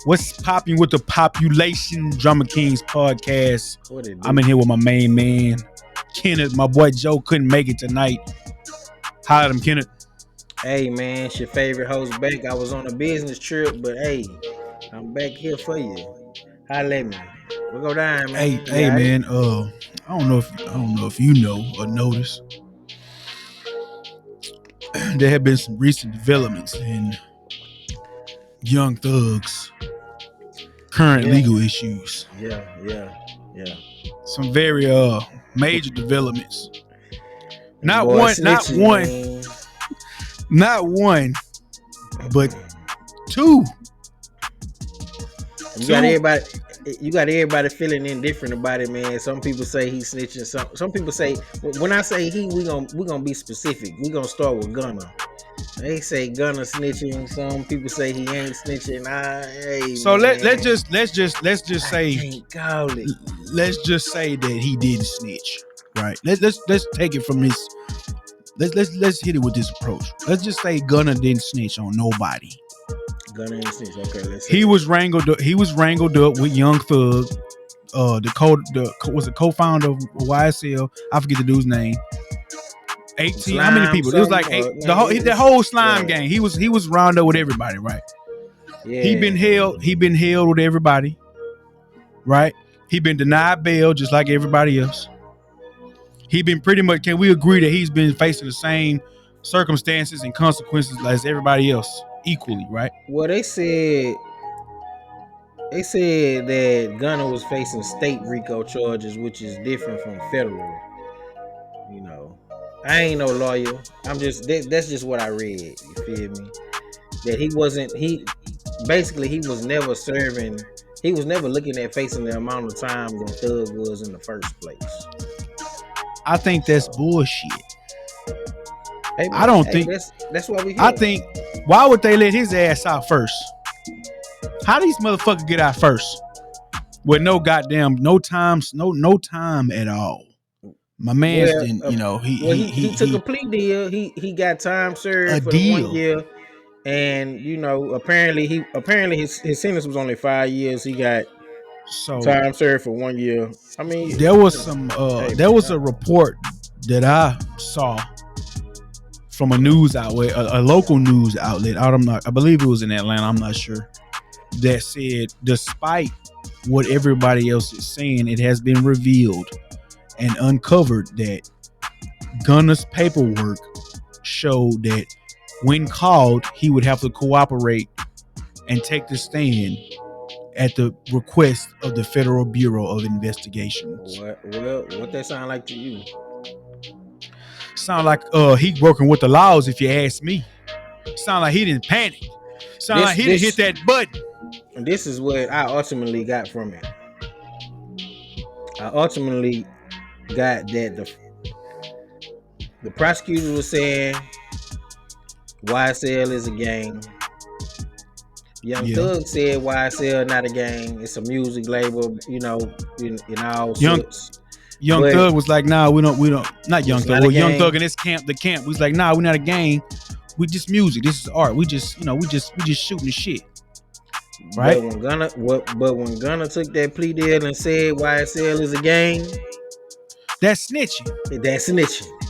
What's popping with the Population Drama Kings podcast? What it do? I'm in here with my main man, Kenneth. My boy Joe couldn't make it tonight. Holla at him, Kenneth. Hey man, it's your favorite host back. I was on a business trip, but hey, I'm back here for you. Holla at me. We'll go down, man. Hey, man. I don't know if you know or notice. There have been some recent developments in Young Thug's current legal issues. Yeah. Some very major developments. Not one, but two. You got everybody feeling indifferent about it, man. Some people say he's snitching. Some people say, when I say he, we gonna be specific. We gonna start with Gunna. They say Gunna snitching. Some people say he ain't snitching. So let's just say, I can't call it. Let's just say that he didn't snitch, right? Let's take it from this. Let's hit it with this approach. Let's just say Gunna didn't snitch on nobody. Gunna ain't snitch. Okay, let's. He was wrangled up with Young Thug, the co-founder of YSL. I forget the dude's name. 18. Slime, how many people? It was like the whole slime gang. He was rounded up with everybody, right? Yeah. He been held with everybody, right? He been denied bail just like everybody else. He been pretty much. Can we agree that he's been facing the same circumstances and consequences as everybody else equally, right? Well, they said that Gunna was facing state Rico charges, which is different from federal. You know, I ain't no lawyer. I'm just that's just what I read. You feel me? That he was never serving. He was never looking at facing the amount of time that Thug was in the first place. I think that's bullshit. Hey, man, I don't think that's why we. I think why would they let his ass out first? How these motherfuckers get out first with no time at all? My man didn't, he took a plea deal. He got time served for 1 year, and apparently his sentence was only 5 years. He got time served for 1 year. I mean, there was a report that I saw from a news outlet, a local news outlet. I believe it was in Atlanta. I'm not sure. That said, despite what everybody else is saying, it has been revealed and uncovered that Gunna's paperwork showed that when called, he would have to cooperate and take the stand at the request of the Federal Bureau of Investigations. What that sound like to you? Sound like he working with the laws, if you ask me. Sound like he didn't panic. Sound like he didn't hit that button. And this is what I ultimately got from it. I ultimately got that the prosecutor was saying YSL is a gang. Young Thug said YSL not a gang. It's a music label, in all sorts. Young Thug was like, nah, we don't. Not Young Thug. Well, Young Thug and the camp was like, nah, we're not a gang. We just music. This is art. We just shooting the shit. Right. But when Gunna took that plea deal and said YSL is a gang, that's snitching.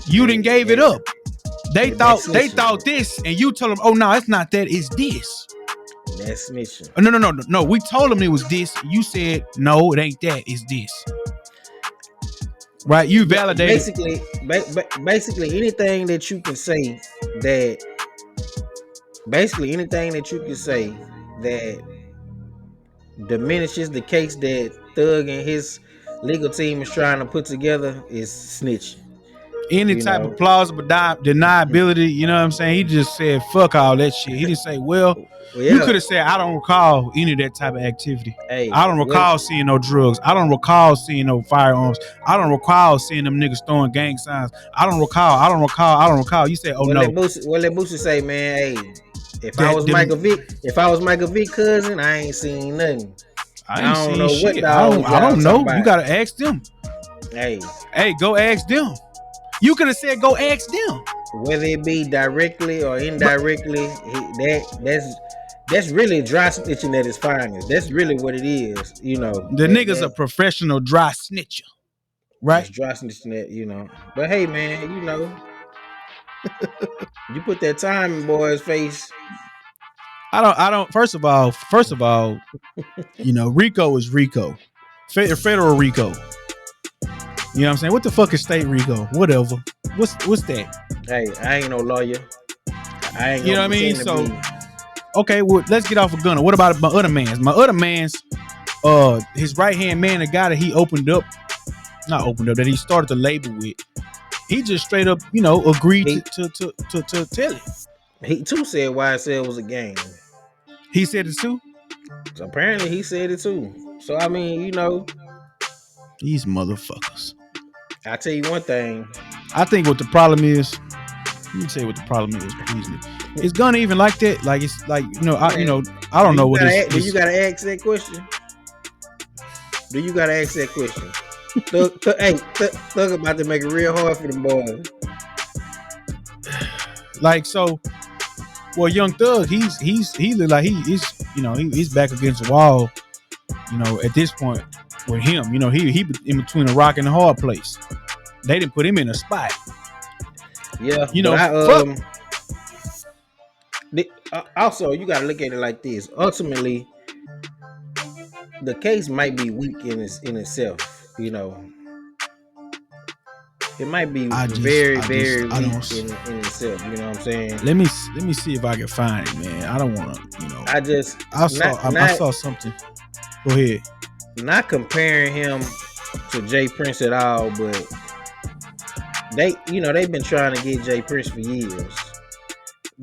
You didn't gave it up. They thought this, and you told them, oh no, it's not that. It's this. That's snitching. No. We told them it was this. You said no, it ain't that. It's this. Right? You validated. Basically, anything that you can say that diminishes the case that Thug and his legal team is trying to put together is snitching. Any type of plausible deniability, you know what I'm saying? He just said, fuck all that shit. He didn't say, you could have said, I don't recall any of that type of activity. I don't recall seeing no drugs. I don't recall seeing no firearms. I don't recall seeing them niggas throwing gang signs. I don't recall. You said, no. Let Boosie say, man, hey, if I was Michael Vick cousin, I ain't seen nothing. I don't know shit. I don't know. About. You gotta ask them. Hey, go ask them. You could have said, go ask them. Whether it be directly or indirectly, That's really dry snitching at its finest. That's really what it is. You know, The nigga's a professional dry snitcher, right? Just dry snitching at, you know. But hey, man, you know, you put that time in boy's face. I don't. First of all, you know, Rico is Rico, federal Rico. You know what I'm saying? What the fuck is state Rico? Whatever. What's that? Hey, I ain't no lawyer. I ain't. You know what I mean? So, okay, well, let's get off of Gunna. What about my other man's? My other man's, his right hand man, the guy that he that he started the label with. He just straight up, you know, agreed to tell it. He too said YSL was a game. He said it too? So apparently he said it too. So I mean, you know, these motherfuckers. I tell you one thing. I think what the problem is. Let me tell you what the problem is, please. Is Gunna even like that? Like it's like, you know, I don't know what it is. Do you gotta ask that question? Do you gotta ask that question? Thug about to make it real hard for them boys. Like so. Well, Young Thug, he look like he's you know he's back against the wall. You know, at this point with him, you know he in between a rock and a hard place. They didn't put him in a spot. Yeah, you know. Also, you got to look at it like this. Ultimately, the case might be weak in itself. You know, it might be very weak in itself. You know what I'm saying? Let me see if I can find it, man. I don't want to, you know. I saw something. Go ahead. Not comparing him to Jay Prince at all, but they've been trying to get Jay Prince for years.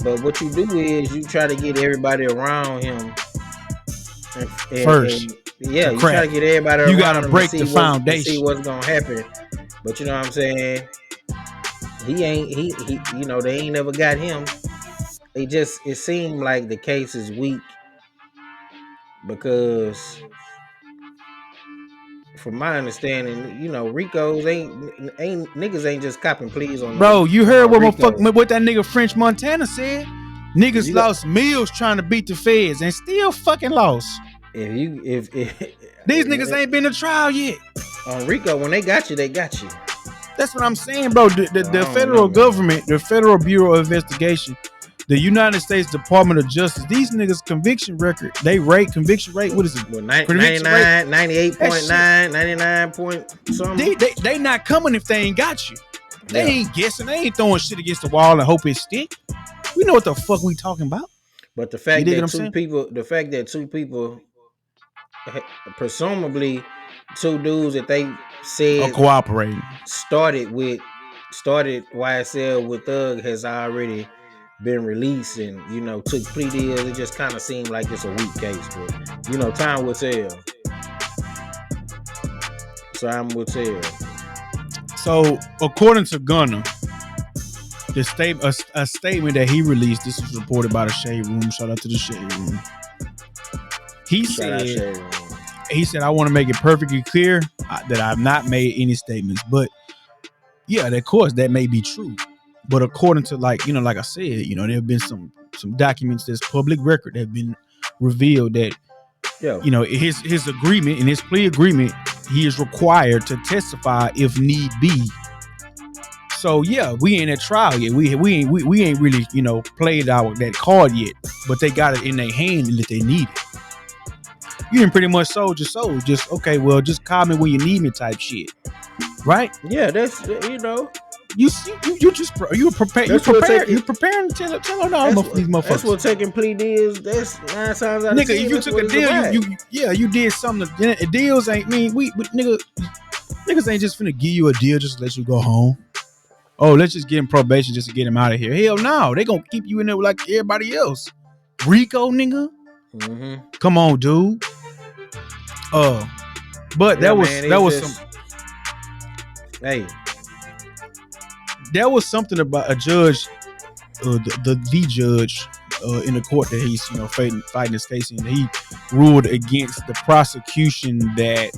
But what you do is you try to get everybody around him first. You try to get everybody around him. You got to break the foundation. See what's gonna happen. But you know what I'm saying? He you know, they ain't never got him. It seemed like the case is weak because from my understanding, you know, Rico's niggas ain't just copping pleas on. Bro, you heard what that nigga French Montana said? Niggas lost meals trying to beat the feds and still fucking lost. If these niggas ain't been to trial yet. On Rico, when they got you, they got you. That's what I'm saying, bro. The federal government, the Federal Bureau of Investigation, the United States Department of Justice, these niggas conviction record, conviction rate, what is it? Well, 98.9, 99 point something. They not coming if they ain't got you. They ain't guessing. They ain't throwing shit against the wall and hope it stick. We know what the fuck we talking about. But the fact that two people, presumably two dudes that they said are cooperating, started YSL with Thug has already been released and, you know, took plea deals. It just kind of seemed like it's a weak case, but you know, time will tell. So according to Gunna, a statement that he released, this was reported by the Shade Room. Shout out to the Shade Room. He said, I want to make it perfectly clear that I've not made any statements. But yeah, of course, that may be true. But according to, like I said, you know, there have been some documents that's public record that have been revealed that, you know, his agreement, in his plea agreement, he is required to testify if need be. So yeah, we ain't at trial yet. We ain't really, you know, played that card yet. But they got it in their hand and that they need it. You ain't pretty much sold your soul. Just okay, well, just call me when you need me type shit, right? Yeah, that's, you know. You preparing to tell these motherfuckers. That's what taking plea deals. That's 9 times out of 10. Nigga, if you took a deal, you did something. Deals ain't niggas ain't just finna give you a deal just to let you go home. Oh, let's just get him probation just to get him out of here. Hell no, they gonna keep you in there like everybody else. Rico, nigga. Mm-hmm. Come on, dude. But that was there was something about a judge, the judge in the court that he's, you know, fighting his case in. He ruled against the prosecution that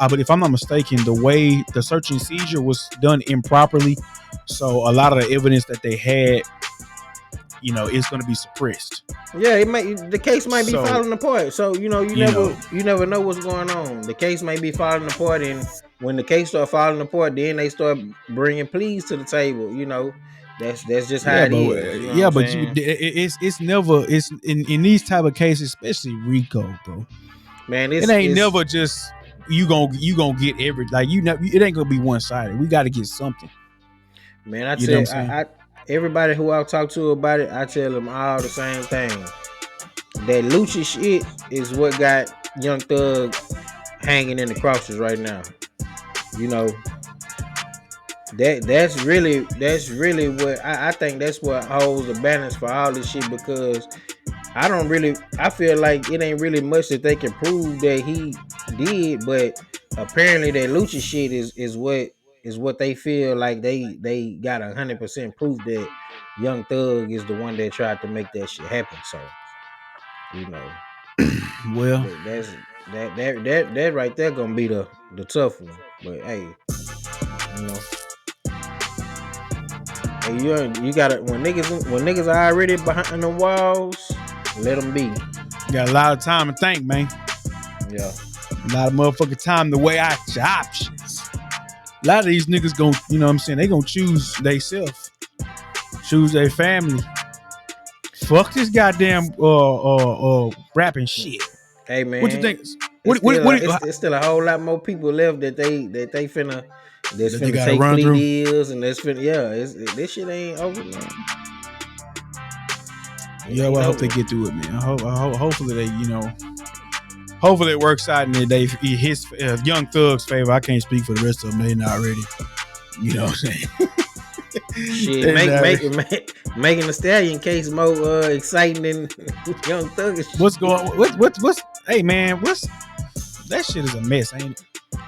but if I'm not mistaken, the way the search and seizure was done improperly. So a lot of the evidence that they had it's going to be suppressed. Yeah, the case might be falling apart. So you never know what's going on. The case may be falling apart, and when the case start falling apart, then they start bringing pleas to the table. That's just how it is. It's never in these type of cases, especially Rico, bro. Man, it ain't never just you gonna get every it ain't gonna be one sided. We got to get something. Man, I everybody who I talk to about it, I tell them all the same thing. That Lucci shit is what got Young Thug hanging in the crosses right now. That's really what I think. That's what holds the balance for all this shit, because I feel like it ain't really much that they can prove that he did, but apparently that Lucci shit is what they feel like they got 100% proof that Young Thug is the one that tried to make that shit happen. So well, that's that right there gonna be the tough one. But hey, you gotta when niggas are already behind the walls, let them be. You got a lot of time to think, man. Yeah, a lot of motherfucking time to weigh out your options. A lot of these niggas gon' they gonna choose they self, choose their family. Fuck this goddamn rapping shit. Hey man, what you think? It's still a whole lot more people left that they finna take plea deals, and that's finna this shit ain't over, man. Yeah, well, I hope they get through it, man. Hopefully they, hopefully it works out in his Young Thug's favor. I can't speak for the rest of them. They're not ready. You know what I'm saying? Shit, making the Stallion case more exciting than Young Thug. What's going? What's? Hey man, that shit is a mess, ain't it?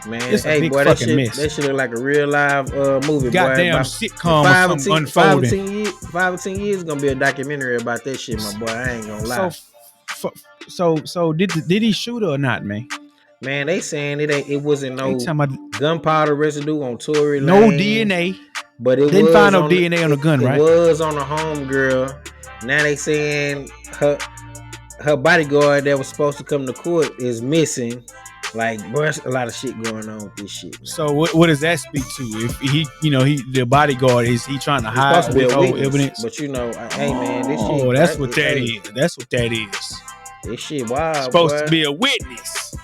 Man, it's a big fucking mess. That shit look like a real live movie. Goddamn sitcom or something unfolding. 5 or 10 years is gonna be a documentary about that shit, my boy. I ain't gonna lie. So did he shoot her or not, man? Man, they saying it wasn't no gunpowder residue on Tory Lanez. No DNA. But it didn't find no DNA on the gun, right? It was on the homegirl. Now they saying her bodyguard that was supposed to come to court is missing. Like, bro, there's a lot of shit going on with this shit, man. So what does that speak to? If he the bodyguard, is he trying to hide evidence? But hey man, this shit. Oh, that's what that is. That's what that is. This shit wild. Supposed to be a witness.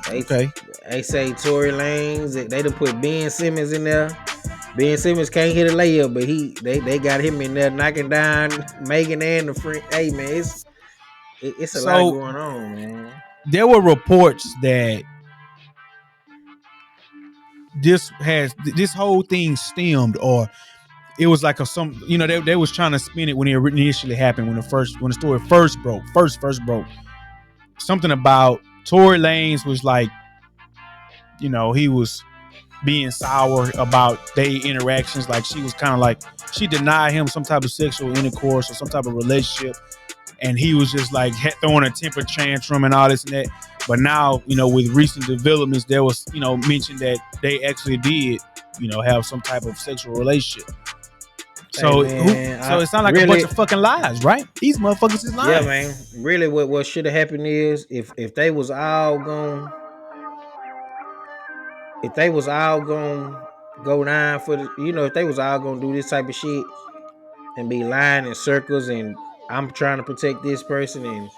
They say Tory Lanez. They done put Ben Simmons in there. Ben Simmons can't hit a layup, but they got him in there knocking down Megan and the friend. Hey man, it's a lot going on, man. There were reports that this whole thing stemmed, or it was like they was trying to spin it when it initially happened, when the story first broke. Something about Tory Lanez was like, he was being sour about their interactions. Like she was kind of like, she denied him some type of sexual intercourse or some type of relationship, and he was just like throwing a temper tantrum and all this and that. But now, with recent developments, there was mentioned that they actually did have some type of sexual relationship. So it sounds like a bunch of fucking lies, right? These motherfuckers is lying. Yeah, man. Really, what should have happened is if they was all gone. If they was all gonna go down for if they was all gonna do this type of shit and be lying in circles, and I'm trying to protect this person, and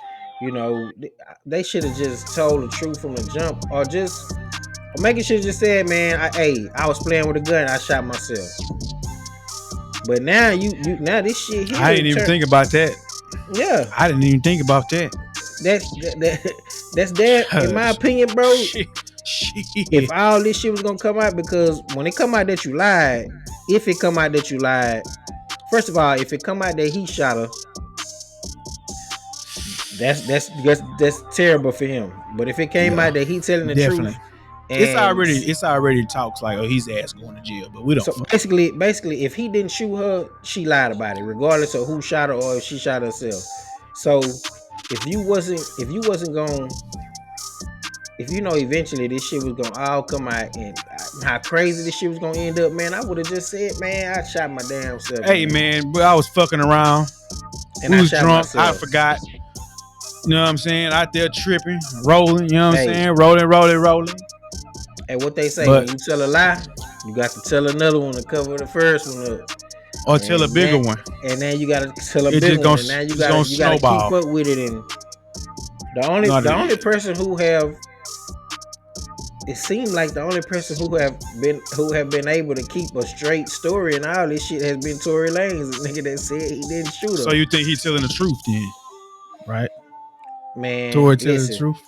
they should have just told the truth from the jump, or Megan should have just said, man, I was playing with a gun, I shot myself. But now now this shit here. I didn't even think about that. Yeah, I didn't even think about that. That's that, in my opinion, bro. If all this shit was gonna come out, because when it come out that you lied, first of all, if it come out that he shot her, that's terrible for him. But if it came out that he telling the truth, it's already talks like, his ass going to jail, but we don't. So basically, if he didn't shoot her, she lied about it, regardless of who shot her or if she shot herself. So if you wasn't if you know eventually this shit was gonna all come out and how crazy this shit was gonna end up, man, I would have just said, man, I shot my damn self. Hey, man, I was fucking around. And we was drunk. Myself. I forgot. You know what I'm saying? Out there tripping, rolling. You know what I'm saying? Rolling. And what they say, when you tell a lie, you got to tell another one to cover the first one up. Or tell a bigger one. And then you got to tell a bigger one. And now you got to keep up with it. And the only person who have, it seemed like the only person who have been able to keep a straight story and all this shit has been Tory Lanez, the nigga that said he didn't shoot him. So you think he's telling the truth then, right? Man, Tory telling the truth.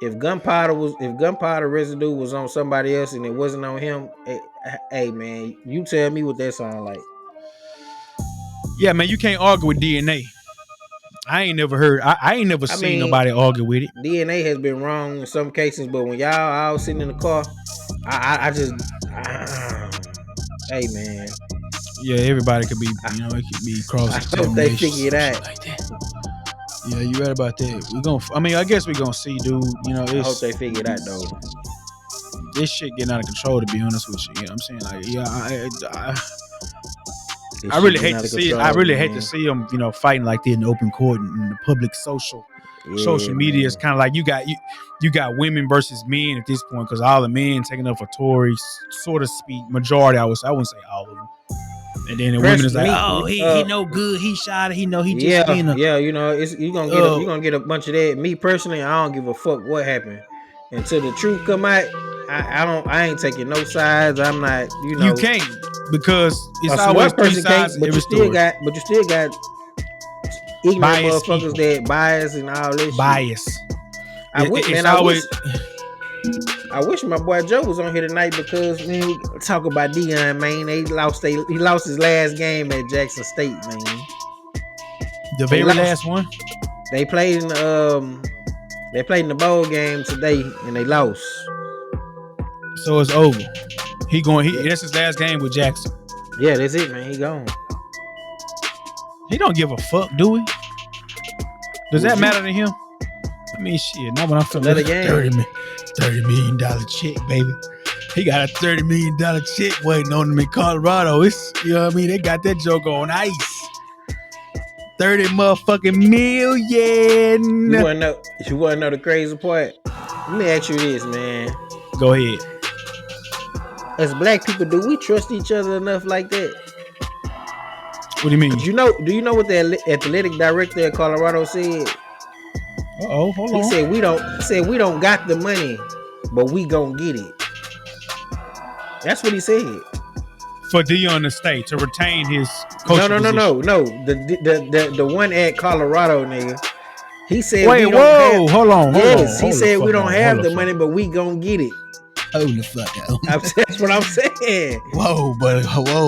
If gunpowder residue was on somebody else and it wasn't on him, hey man, you tell me what that sound like. Yeah, man, you can't argue with DNA. I ain't never heard. I ain't never seen nobody argue with it. DNA has been wrong in some cases, but when y'all all sitting in the car, I just, hey man. Yeah, everybody could be, it could be cross-examination. I hope they figure it out. Like that. Yeah, you right about that. I guess we gonna see, dude. I hope they figure it out though. This shit getting out of control, to be honest with you. You know what I'm saying? Like, yeah, I really hate to see it. I really hate to see them, fighting like that in the open court and in the public social media. Is kind of like you got women versus men at this point, because all the men taking up for Tory, so to speak, majority. I wouldn't say all of them. And then the women is like, oh, he no good. He shot it. He just being a... Yeah, you're gonna get a bunch of that. Me personally, I don't give a fuck what happened until the truth come out. I ain't taking no sides. I'm not. You can't, because it's always three sides. But you still got ignorant motherfuckers that bias and all this. Bias. I wish my boy Joe was on here tonight, because man, we talk about Deion, man. He lost his last game at Jackson State, man. The very last one. They played in the bowl game today and they lost. So it's over. That's his last game with Jackson. Yeah, that's it, man. He gone. He don't give a fuck, do he? Does that matter to him? I mean, shit. Not when I'm feeling like $30 million check, baby. He got a $30 million check waiting on him in Colorado. It's, you know what I mean? They got that joke on ice. 30 motherfucking million. You wanna know the crazy part? Let me ask you this, man. Go ahead. As black people, do we trust each other enough like that? What do you mean? Do you know what the athletic director at Colorado said? Hold on. He said we don't got the money, but we gonna get it. That's what he said. For Deion to stay, to retain his coaching position. No. The one at Colorado, nigga. He said, hold on. He said we don't have the money, but we gonna get it. Hold the fuck out. That's what I'm saying. Whoa, buddy.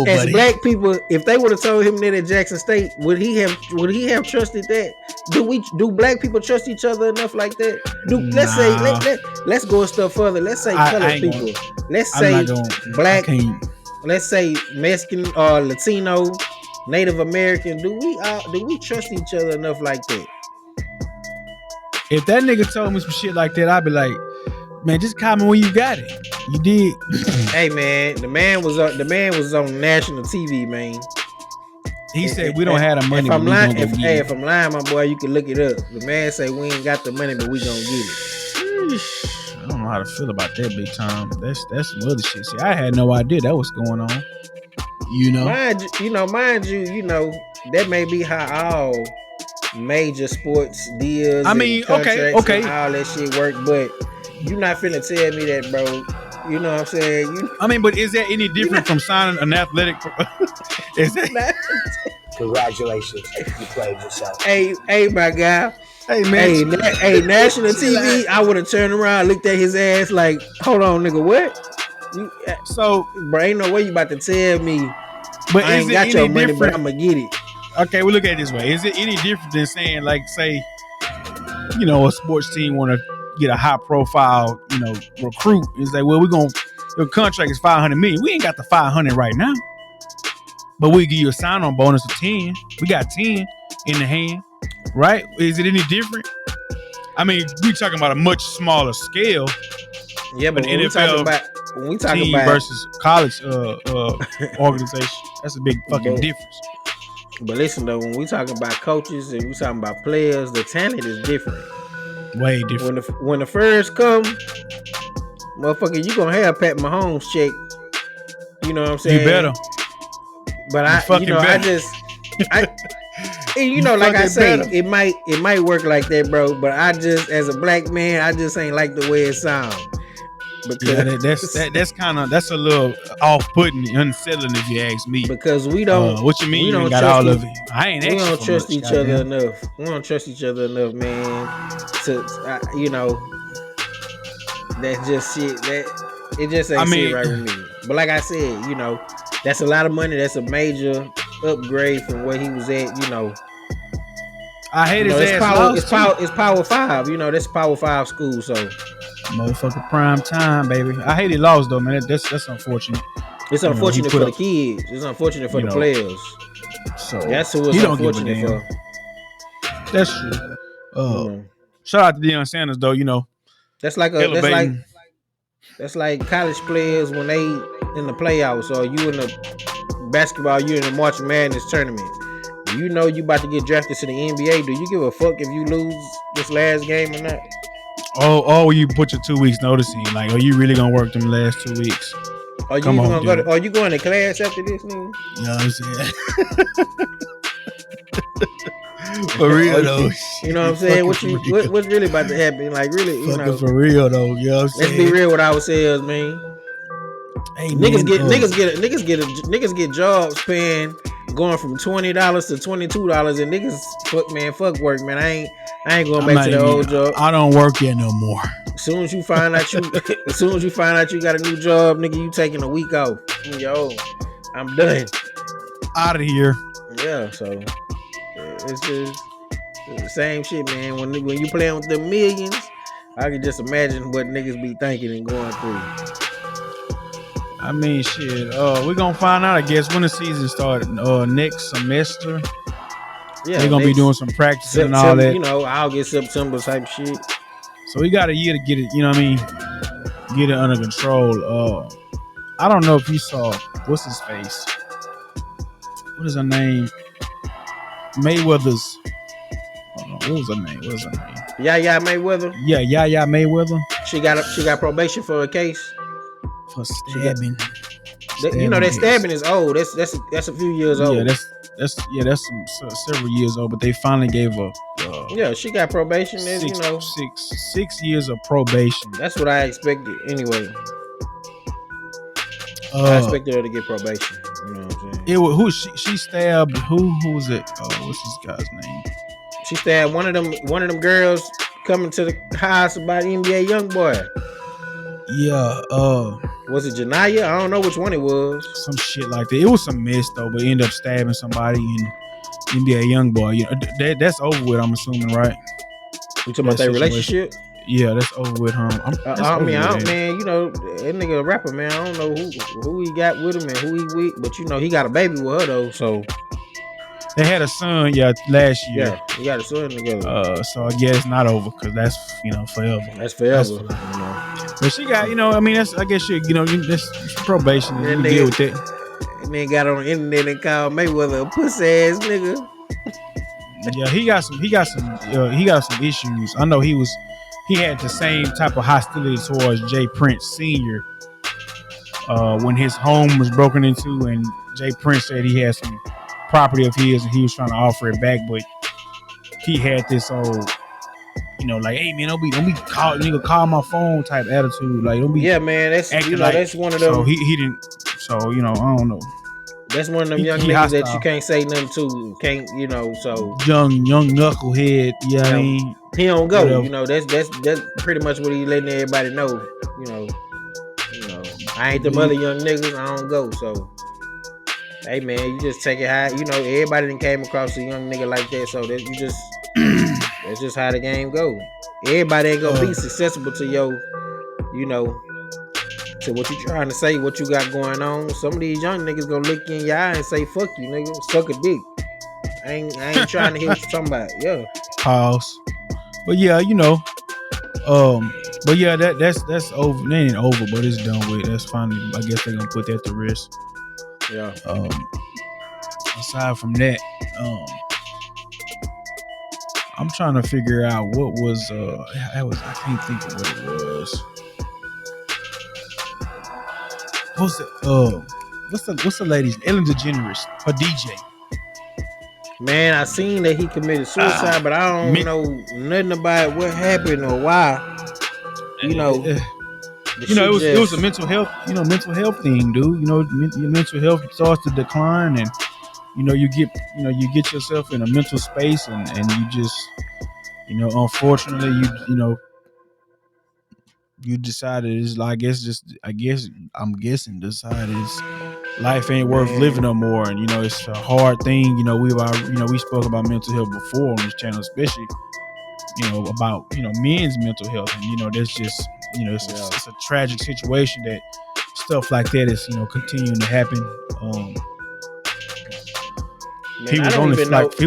As black people, if they would have told him that at Jackson State, would he have trusted that? Do black people trust each other enough like that? Let's go a step further. Let's say colored people. Let's say black. Let's say Mexican or Latino, Native American. Do we trust each other enough like that? If that nigga told me some shit like that, I'd be like, man, just comment when you got it. You did. Hey man, the man was on national TV, man. He said we don't have the money. If I'm lying, my boy, you can look it up. The man say we ain't got the money, but we gonna get it. I don't know how to feel about that big time. That's some other shit. See, I had no idea that was going on. Mind you, that may be how all major sports deals. I mean, okay, and all that shit work, but you not finna tell me that, bro. You know what I'm saying? But is that any different from signing an athletic? Is that? Congratulations, you played yourself. Hey, my guy. Hey man. Hey, national TV. I would have turned around, looked at his ass like, hold on, nigga, what? Bro, ain't no way you about to tell me. But I ain't got your money, but I'm gonna get it. Okay, we look at it this way. Is it any different than saying, like, say, a sports team want to get a high profile, recruit? It's like, well, your contract is $500 million. We ain't got the $500 right now, but we give you a sign-on bonus of 10. We got 10 in the hand, right? Is it any different? I mean, we talking about a much smaller scale. Yeah, but when we talking team about versus college organization, that's a big fucking difference. But listen though, when we talking about coaches and we talking about players, the talent is different. Way different. When the first come, motherfucker, you gonna have Pat Mahomes check. You know what I'm saying? You better. But I you know, like I say, better. it might work like that, bro. But I just, as a black man, I just ain't like the way it sounds. That's a little off-putting, unsettling if you ask me. Because we don't. What you mean? You got all of it? I ain't. We don't trust each other enough. We don't trust each other enough, man. You know, that's just shit. That it just ain't shit right with me. But like I said, you know, that's a lot of money. That's a major upgrade from where he was at. You know, I hate his ass. It's Power 5. You know, that's Power 5 school. So. Motherfucking prime time, baby. I hate he lost though, man. That's unfortunate. It's unfortunate for the kids. It's unfortunate for the players. So that's who it's unfortunate for. That's true. Shout out to Deion Sanders though. You know, that's like college players when they in the playoffs, or you in the basketball, you in the March Madness tournament. You know you about to get drafted to the NBA. Do you give a fuck if you lose this last game or not? Oh, you put your 2 weeks notice in. Like, are you really gonna work them last 2 weeks? Are you going to class after this, nigga? You know what I'm saying? For real though. You know what I'm saying? What's really about to happen? Like, really, you know. For real though. You know what I'm saying? Let's be real with ourselves, man. Hey, niggas get jobs paying going from $20 to $22, and niggas fuck work, man. I ain't going back to the old job. I don't work here no more. As soon as you find out you got a new job, nigga, you taking a week off. Yo, I'm done. Out of here. Yeah, so it's just the same shit, man. When you playing with the millions, I can just imagine what niggas be thinking and going through. I mean, shit. We're gonna find out, I guess, when the season started next semester. Yeah, they're gonna be doing some practicing and all that. You know, August, September type shit. So we got a year to get it. You know what I mean? Get it under control. I don't know if you saw what's his face. What is her name? Mayweather's. What was her name? Yaya Mayweather. Yeah, Yaya Mayweather. She got probation for a case. For stabbing. You know that stabbing is old. That's a few years old. Yeah, that's some several years old. But they finally gave her. She got probation. 6 years of probation. That's what I expected anyway. I expected her to get probation. You know what I'm saying? She stabbed who was it? What's this guy's name? She stabbed one of them girls coming to the house about NBA YoungBoy. Yeah, was it Janaya? I don't know which one it was. Some shit like that. It was some mess though, but ended up stabbing somebody in NBA YoungBoy. You know, that's over with. I'm assuming, right? You talking about that relationship? Yeah, that's over with, huh? Man, you know that nigga a rapper, man. I don't know who he got with him and who he with, but you know he got a baby with her though. So they had a son, last year. Yeah, he got a son together. So I guess it's not over because that's forever. That's forever. You know. But she got, I mean, that's, I guess she, that's probation. And you deal with that. And then got on the internet and called Mayweather a pussy ass nigga. Yeah, he got some issues. I know he had the same type of hostility towards Jay Prince Sr. When his home was broken into, and Jay Prince said he had some property of his and he was trying to offer it back, but he had this old, like, hey man, don't be call my phone type attitude. Like, don't be. Yeah, man, that's that's one of them. So he didn't. So I don't know. That's one of them young niggas that you can't say nothing to. Can't so young knucklehead. Yeah, I mean, he don't go. Whatever. That's pretty much what he letting everybody know. I ain't the other young niggas. I don't go. So. Hey man, you just take it high. Everybody done came across a young nigga like that, so that you just that's just how the game go. Everybody ain't gonna be successful to to what you trying to say, what you got going on. Some of these young niggas gonna look in your eye and say, "Fuck you, nigga, suck a dick." I ain't trying to hear what you talking about. Yeah. Pause. But yeah, but yeah, that's over. It ain't over, but it's done with. That's finally. I guess they're gonna put that to rest. Yeah. Aside from that, I'm trying to figure out what was. I can't think of what it was. What's the lady's Ellen DeGeneres, her DJ? Man, I seen that he committed suicide, but I don't know nothing about what happened or why. It was a mental health thing, dude. Your mental health starts to decline, and you get yourself in a mental space, and you just, unfortunately, you decided it's like I'm guessing decided it's life ain't worth living no more, and it's a hard thing. We spoke about mental health before on this channel, especially about men's mental health, and that's just it's a tragic situation that stuff like that is continuing to happen. He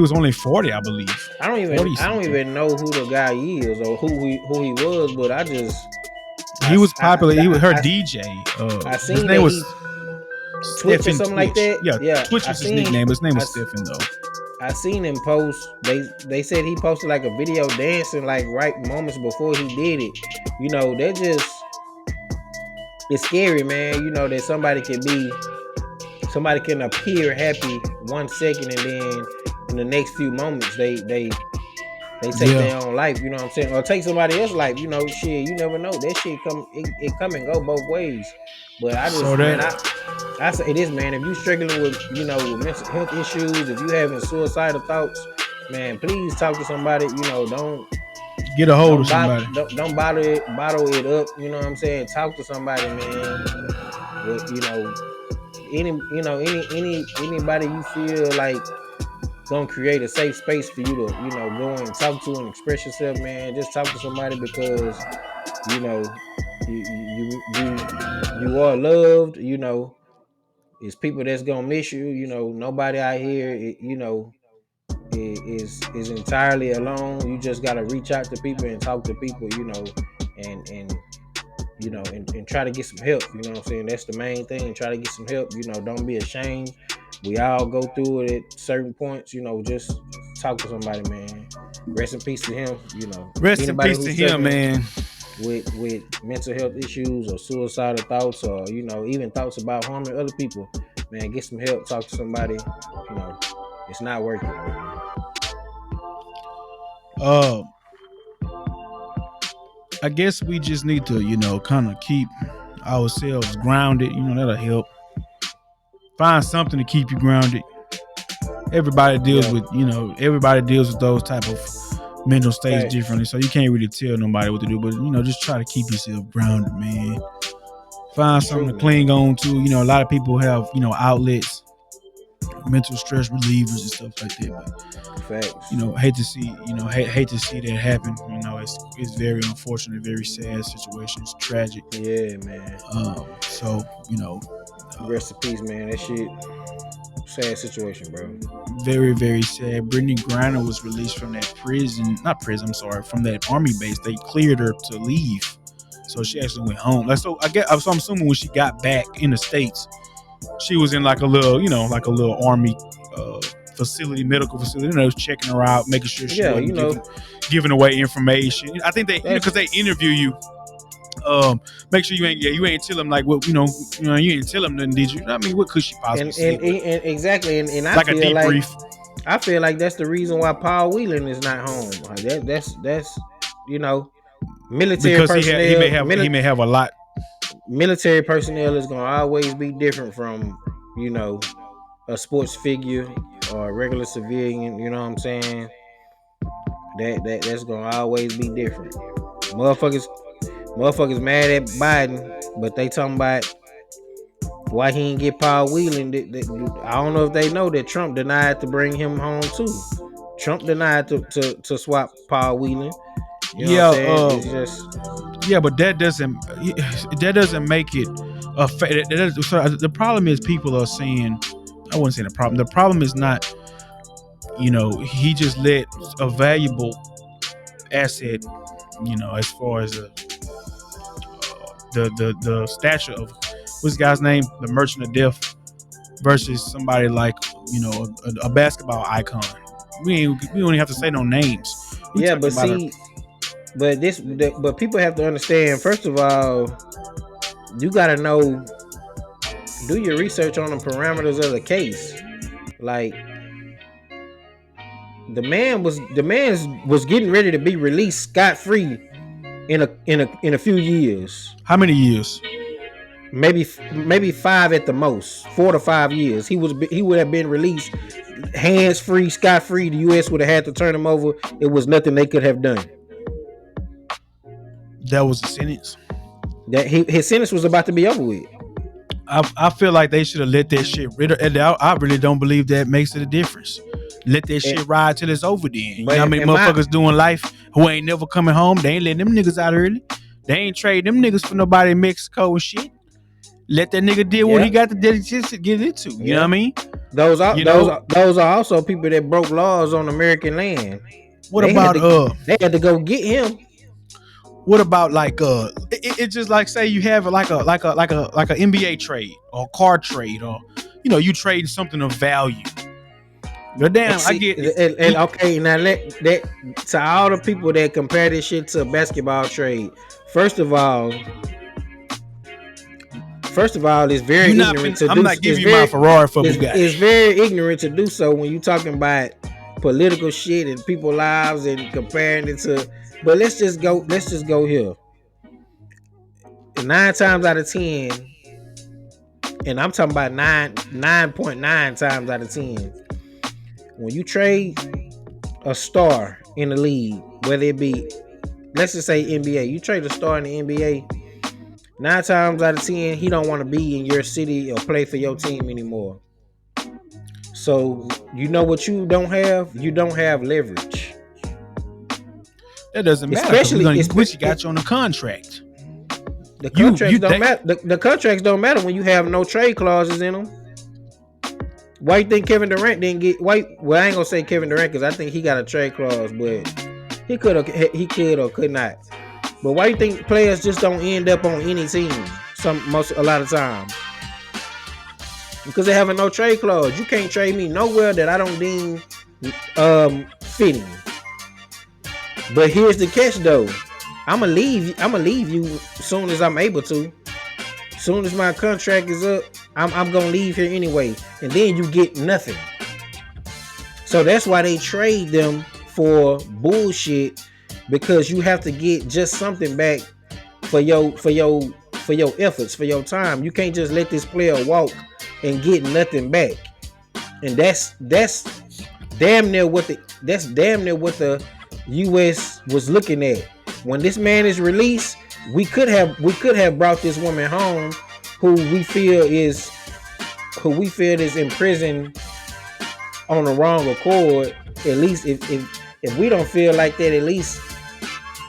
was only 40, I believe. I don't even know who the guy is or who he was, but he was popular. He was her DJ. I seen his name was Twitch or something like that. Yeah, Twitch was his nickname. His name was Stephen though. I seen him post. They said he posted like a video dancing like right moments before he did it. That just, it's scary, man. That somebody can appear happy 1 second, and then in the next few moments they take their own life. You know what I'm saying? Or take somebody else's life. Shit, you never know. That shit it come and go both ways. But I just I say this, man. If you struggling with with mental health issues, if you having suicidal thoughts, man, please talk to somebody. Don't get a hold of somebody. Don't bottle it up. You know what I'm saying? Talk to somebody, man. But anybody you feel like gonna create a safe space for you to go and talk to and express yourself, man. Just talk to somebody, because you are loved. It's people that's gonna miss you. Nobody out here is entirely alone. You just gotta reach out to people and talk to people, and try to get some help. You know what I'm saying? That's the main thing. Try to get some help. Don't be ashamed. We all go through it at certain points. Just talk to somebody, man. Rest in peace to him. Rest in peace to him, man. With mental health issues or suicidal thoughts, or even thoughts about harming other people, man, get some help. Talk to somebody. It's not worth it, man. I guess we just need to, kind of keep ourselves grounded. That'll help. Find something to keep you grounded. Everybody deals with those type of mental states differently, so you can't really tell nobody what to do. But just try to keep yourself grounded, man. Find something to cling on to. A lot of people have outlets, mental stress relievers and stuff like that. But hate to see hate to see that happen. It's very unfortunate, very sad situation. It's tragic. Yeah, man. So rest in peace, man. That shit, sad situation, bro. Very, very sad. Brittany Griner was released from that from that army base. They cleared her to leave, so she actually went home. So I'm assuming when she got back in the States, she was in like a little army facility, medical facility. Checking her out, making sure she wasn't giving away information. I think they, because they interview you. Make sure you ain't tell them like what you ain't tell them nothing, did you? I mean, what could she possibly say? And exactly, and I like feel a debrief. I feel like that's the reason why Paul Whelan is not home. That's military because personnel. he may have a lot. Military personnel is gonna always be different from a sports figure or a regular civilian. You know what I'm saying? That's gonna always be different. Motherfuckers mad at Biden, but they talking about why he didn't get Paul Whelan. I don't know if they know that Trump denied to bring him home too. Trump denied to swap Paul Whelan. But that doesn't make it the problem is people are saying, I wouldn't say the problem. The problem is not, he just let a valuable asset, as far as the stature of what's this guy's name, the Merchant of Death, versus somebody like a basketball icon. We don't even have to say no names. But see, but people have to understand. First of all, you gotta know, do your research on the parameters of the case. Like the man was getting ready to be released scot-free in a few years. How many years? Maybe 5 at the most. 4 to 5 years. He would have been released hands free, scot-free. The US would have had to turn him over. It was nothing they could have done. That was the sentence. That his sentence was about to be over with. I feel like they should have let that shit. I really don't believe that makes it a difference. Let that shit ride till it's over. Then you know how many motherfuckers doing life who ain't never coming home? They ain't letting them niggas out early. They ain't trading them niggas for nobody in Mexico and shit. Let that nigga deal what he got to get into. You know what I mean? Those are also people that broke laws on American land. They had to go get him. What about it's just like, say you have like a NBA trade or a car trade, or you trade something of value. But damn, I get and okay, now that to all the people that compare this shit to a basketball trade. First of all, it's very ignorant to do. I'm not giving you my Ferrari for Bugatti. It's very ignorant to do so when you're talking about political shit and people's lives and comparing it to. But let's just go here. 9 times out of 10, and I'm talking about 9.9 times out of 10, when you trade a star in the league, whether it be, let's just say NBA, you trade a star in the NBA, 9 times out of 10, he don't want to be in your city or play for your team anymore. So you know what you don't have? You don't have leverage. That doesn't matter. Especially you got you on the contract. The contracts don't matter. The contracts don't matter when you have no trade clauses in them. Why you think Kevin Durant didn't get? Well, I ain't gonna say Kevin Durant because I think he got a trade clause, but he could or could not. But why you think players just don't end up on any team? A lot of times because they have no trade clause. You can't trade me nowhere that I don't deem fitting. But here's the catch, though. I'ma leave you as soon as I'm able to. As soon as my contract is up, I'm gonna leave here anyway, and then you get nothing. So that's why they trade them for bullshit, because you have to get just something back for your efforts, for your time. You can't just let this player walk and get nothing back. And that's damn near what the US was looking at. When this man is released, we could have brought this woman home who we feel is in prison on the wrong accord. At least if we don't feel like that, at least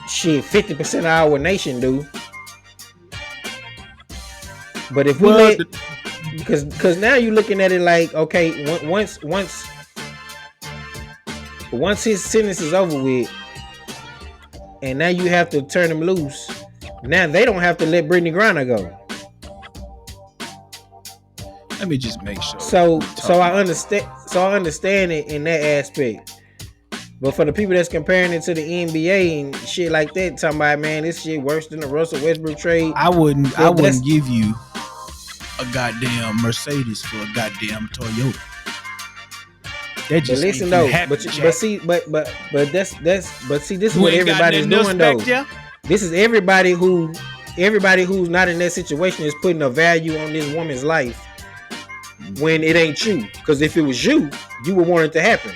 shit 50% of our nation do. But if we because now you're looking at it like, okay, once his sentence is over with, and now you have to turn him loose. Now they don't have to let Brittany Griner go. Let me just make sure. So I understand it in that aspect. But for the people that's comparing it to the NBA and shit like that, talking about, man, this shit worse than the Russell Westbrook trade. I wouldn't give you a goddamn Mercedes for a goddamn Toyota. That just listen though, but see, this is what everybody's doing though. This is everybody who's not in that situation is putting a value on this woman's life when it ain't you. Because if it was you would want it to happen.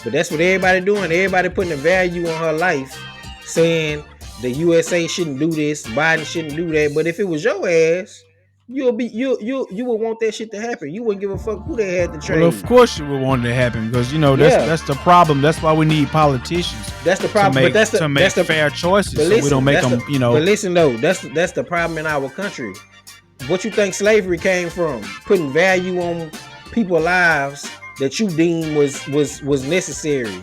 But that's what everybody doing. Everybody putting a value on her life, saying the USA shouldn't do this, Biden shouldn't do that. But if it was your ass, you would want that shit to happen. You wouldn't give a fuck who they had to trade. Well, of course you would want it to happen, because that's the problem. That's why we need politicians. That's the problem. To make fair choices, so we don't make them. But listen though, that's the problem in our country. What you think slavery came from? Putting value on people's lives that you deem was necessary.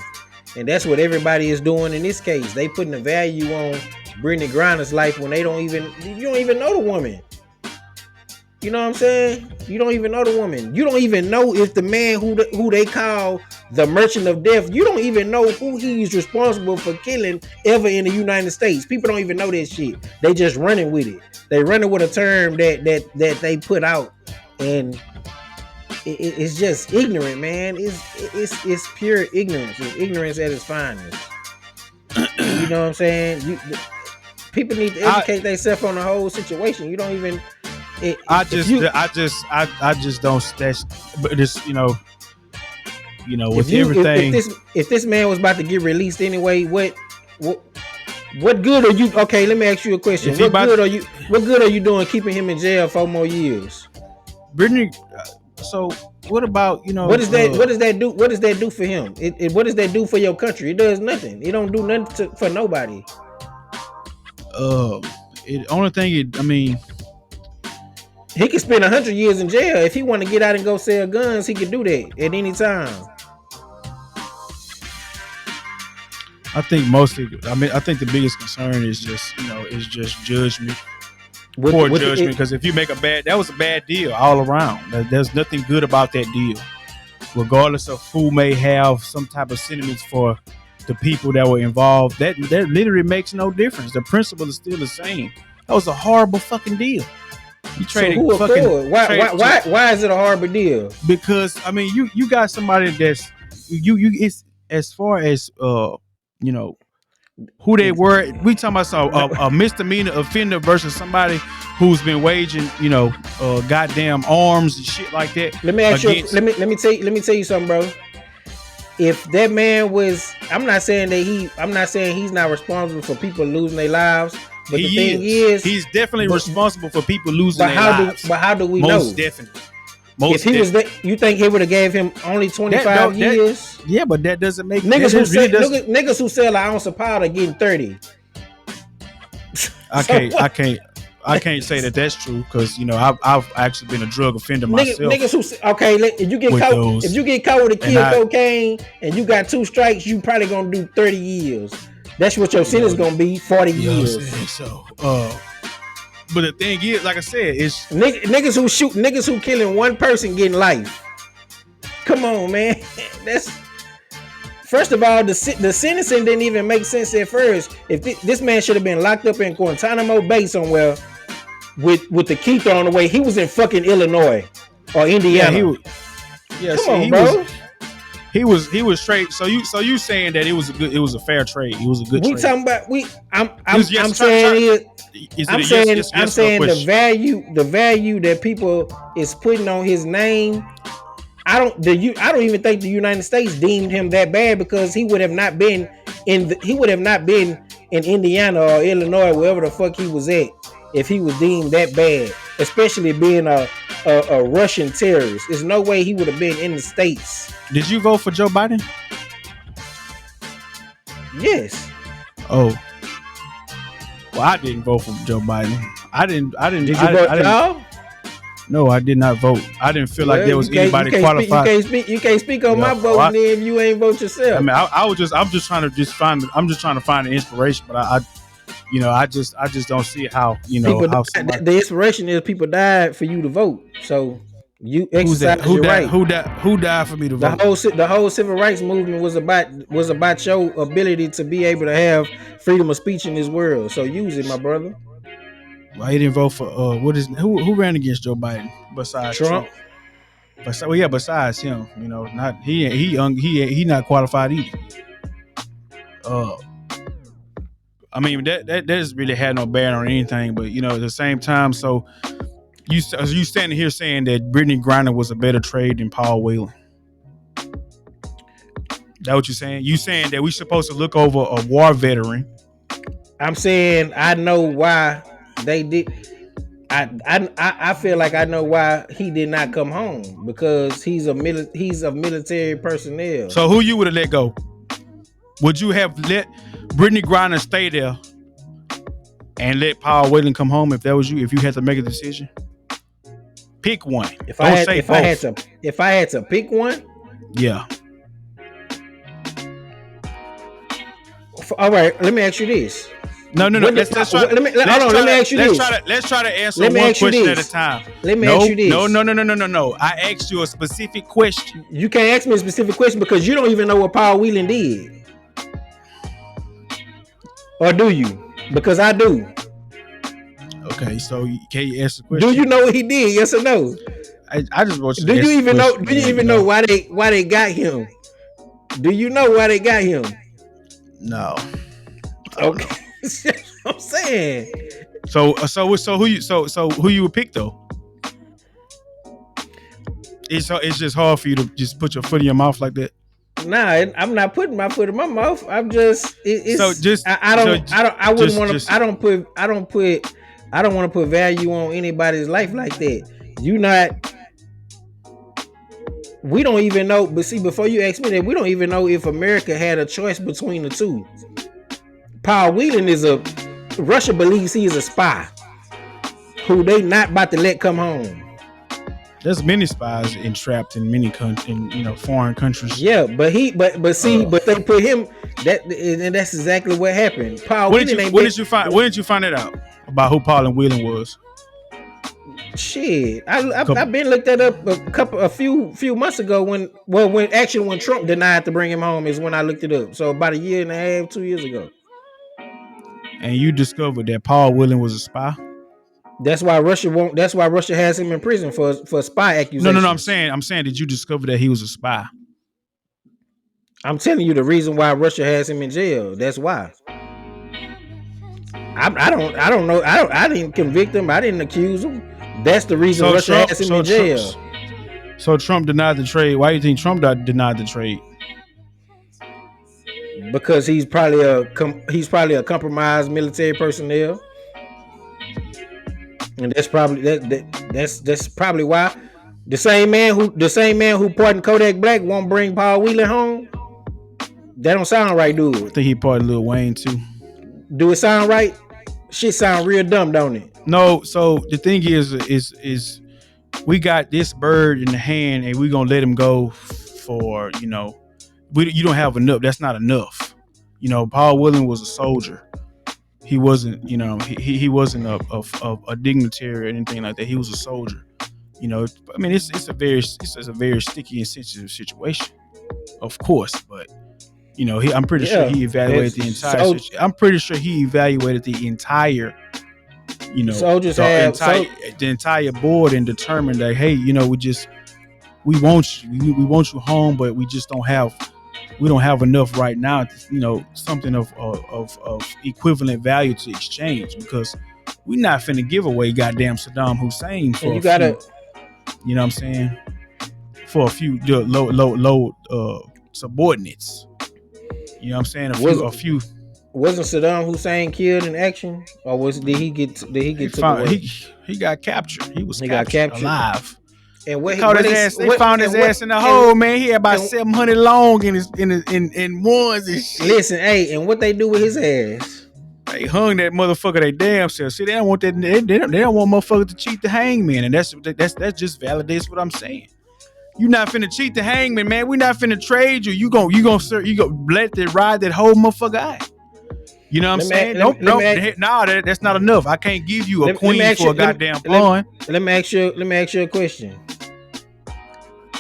And that's what everybody is doing in this case. They putting the value on Brittany Griner's life when you don't even know the woman. You know what I'm saying? You don't even know the woman. You don't even know if the man who they call the Merchant of Death, you don't even know who he's responsible for killing ever in the United States. People don't even know that shit. They just running with it. They running with a term that they put out, and it's just ignorant, man. It's pure ignorance. It's ignorance at its finest. You know what I'm saying? People need to educate themselves on the whole situation. You don't even. I just don't. That's, but it's with everything. If this man was about to get released anyway, what good are you? Okay, let me ask you a question. What good are you doing keeping him in jail 4 more years? Brittany. So what about What does that do? What does that do for him? What does that do for your country? It does nothing. It don't do nothing for nobody. Only thing he could spend 100 years in jail. If he want to get out and go sell guns, he could do that at any time. I think mostly. I think the biggest concern is just judgment. Poor judgment. Because if you make that was a bad deal all around. There's nothing good about that deal, regardless of who may have some type of sentiments for the people that were involved. That literally makes no difference. The principle is still the same. That was a horrible fucking deal. You traded why is it a horrible deal? Because you got somebody that's it's as far as who they were. We talking about a misdemeanor offender versus somebody who's been waging goddamn arms and shit like that. Let me ask you. Let me tell you something, bro. If that man was, I'm not saying he's not responsible for people losing their lives. But the thing is, he's definitely responsible for people losing their lives. But how do we know? Most definitely. If he was, you think he would have gave him only 25 years? Yeah, but that doesn't make niggas who sell an ounce of powder getting 30. I can't say that that's true because I've actually been a drug offender myself. Niggas who if you get caught with a kid cocaine and you got 2 strikes, you probably gonna do 30 years. That's what your sentence gonna be, 40 years. So, but the thing is, like I said, it's niggas who killing one person getting life. Come on, man. That's first of all, the sentencing didn't even make sense at first. If this man should have been locked up in Guantanamo Bay somewhere with the key thrown away, he was in fucking Illinois or Indiana. He was straight. So you saying that it was a fair trade? It was a good trade. We talking about I'm saying the value that people is putting on his name. I don't even think the United States deemed him that bad because he would have not been in Indiana or Illinois, wherever the fuck he was at, if he was deemed that bad, especially being a Russian terrorist. There's no way he would have been in the States. Did you vote for Joe Biden? Yes. Oh. Well, I didn't vote for Joe Biden. I didn't. Did you vote for y'all? No, I did not vote. I didn't feel like there was anybody qualified. You can't speak on my vote, and then you ain't vote yourself. I'm just trying to find the inspiration, but I just don't see how the inspiration is people died for you to vote. So you exercise your right. Who died for me to vote? The whole civil rights movement was about your ability to be able to have freedom of speech in this world. So use it, my brother. Well, he didn't vote for who ran against Joe Biden besides Trump? Besides him, not he not qualified either. That doesn't really had no bearing on anything, but at the same time, so you standing here saying that Brittany Griner was a better trade than Paul Whelan. That what you're saying? You saying that we supposed to look over a war veteran? I'm saying I know why they did. I feel like I know why he did not come home, because he's a military personnel. So who you would have let go? Would you have let Brittany Griner stay there and let Paul Whelan come home if that was you? If you had to make a decision, pick one. If I had to pick one, yeah. All right, let me ask you this. No. Let's try. Let me ask you this. Let's try to answer one question at a time. Let me ask you this. No. I asked you a specific question. You can't ask me a specific question because you don't even know what Paul Whelan did. Or do you? Because I do. Okay, so can you answer the question? Do you know what he did? Yes or no? I just want you to Do you even know? Do you even know why they got him? Do you know why they got him? No. Okay. I'm saying. So who you would pick though? It's just hard for you to just put your foot in your mouth like that. Nah, I'm not putting my foot in my mouth. I'm just. I don't want to put value on anybody's life like that. We don't even know. But see, before you ask me that, we don't even know if America had a choice between the two. Paul Whelan Russia believes he is a spy who they not about to let come home. There's many spies entrapped in many foreign countries. Yeah, but they put him and that's exactly what happened. Paul When did you find it out about who Paul and Whelan was? Shit, I've been looked that up a few months ago when Trump denied to bring him home is when I looked it up. So about a year and a half, 2 years ago. And you discovered that Paul Whelan was a spy. That's why Russia has him in prison for spy accusations. No. I'm saying, did you discover that he was a spy? I'm telling you the reason why Russia has him in jail. That's why. I don't know. I didn't convict him. I didn't accuse him. That's the reason Russia has him in jail. So Trump denied the trade. Why do you think Trump denied the trade? Because he's probably a compromised military personnel, and that's probably why the same man who pardoned Kodak Black won't bring Paul Whelan home. That don't sound right, dude. I think he pardoned Lil Wayne too. Do it sound right? Shit sound real dumb, don't it? No. So the thing is we got this bird in the hand, and we're gonna let him go for you don't have enough. That's not enough. Paul Whelan was a soldier. He wasn't, he wasn't a dignitary or anything like that. He was a soldier. It's a very sticky and sensitive situation, of course. But I'm pretty sure he evaluated the entire. I'm pretty sure he evaluated the entire. The entire board and determined that we want you home, but we just don't have enough right now. Something of equivalent value to exchange, because we're not finna give away goddamn Saddam Hussein for for a few low subordinates. You know what I'm saying? A few. Wasn't Saddam Hussein killed in action, or did he get took away? He got captured. He got captured alive. And what they found his ass in the hole, man. He had about 700 long in ones and shit. Listen, hey, and what they do with his ass? They hung that motherfucker they damn self. See, they don't want that. They don't want motherfuckers to cheat the hangman, and that just validates what I'm saying. You not finna cheat the hangman, man. We not finna trade you. You gonna let it ride that whole motherfucker out. You know what I'm saying? That's not enough. I can't give you a queen for a goddamn pawn. Let me ask you a question.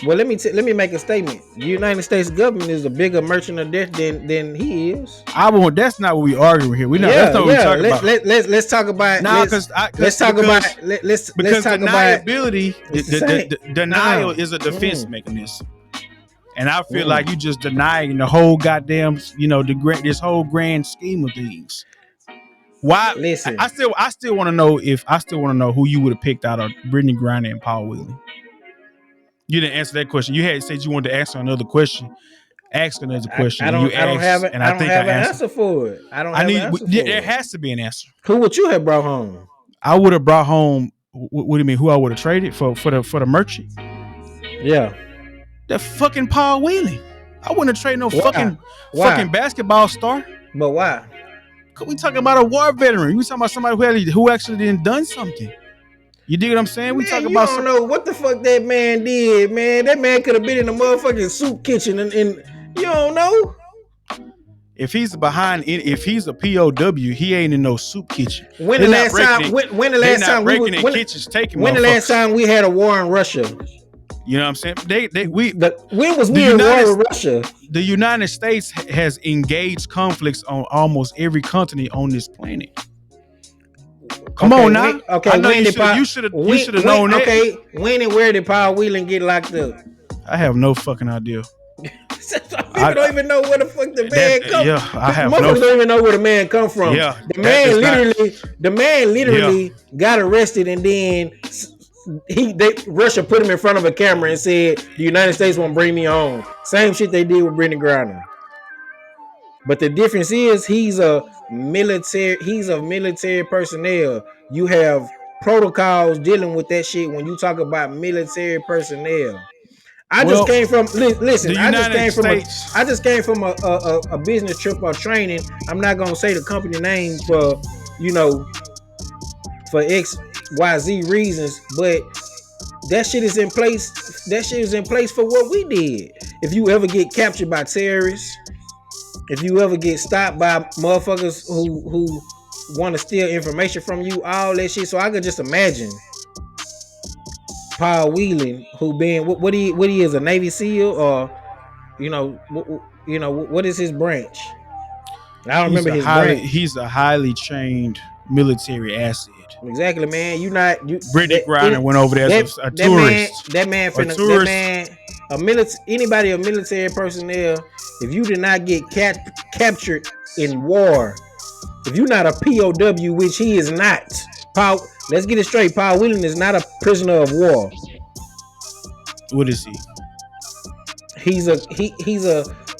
Well, let me make a statement. The United States government is a bigger merchant of death than he is. That's not what we arguing here. That's not what we talking about. Let's talk about. Because denial is a defense mechanism. And I feel like you just denying the whole goddamn, this whole grand scheme of things. Why? Listen, I still want to know who you would have picked out of Brittany Griner and Paul Whelan. You didn't answer that question. You had said you wanted to answer another question. Ask another question. I don't have an answer for it. There has to be an answer. Who would you have brought home? I would have brought home. What do you mean? Who I would have traded for the merchant? Yeah. That fucking Paul Whelan. I wouldn't have traded no fucking basketball star. But why? Cause we talking about a war veteran. We talking about somebody who actually done something. You dig what I'm saying? We talking about. You don't know what the fuck that man did, man. That man could have been in the motherfucking soup kitchen, and you don't know. If he's a POW, he ain't in no soup kitchen. When the last time we had a war in Russia? You know what I'm saying? When was we in war with Russia? The United States has engaged conflicts on almost every continent on this planet. Come on now. Okay, I know you should have known that. Okay, when and where did Paul Whelan get locked up? I have no fucking idea. People don't even know where the fuck the man come from. Yeah, I have don't even know where the man come from. Yeah, the man literally got arrested, and then Russia put him in front of a camera and said the United States won't bring me home. Same shit they did with Brittany Griner. But the difference is he's of military personnel. You have protocols dealing with that shit when you talk about military personnel. I just came from a business trip or training. I'm not gonna say the company name for XYZ reasons, but that shit is in place. That shit is in place for what we did. If you ever get captured by terrorists, if you ever get stopped by motherfuckers who want to steal information from you, all that shit. So I could just imagine Paul Whelan, who been what he is, a Navy SEAL, or what is his branch? I don't remember his branch. He's a highly trained military asset. Exactly, man. Brittany Griner went over there as a tourist. Anybody of military personnel, if you did not get captured in war, if you're not a POW, which he is not, let's get it straight. Paul Whelan is not a prisoner of war. What is he? He's a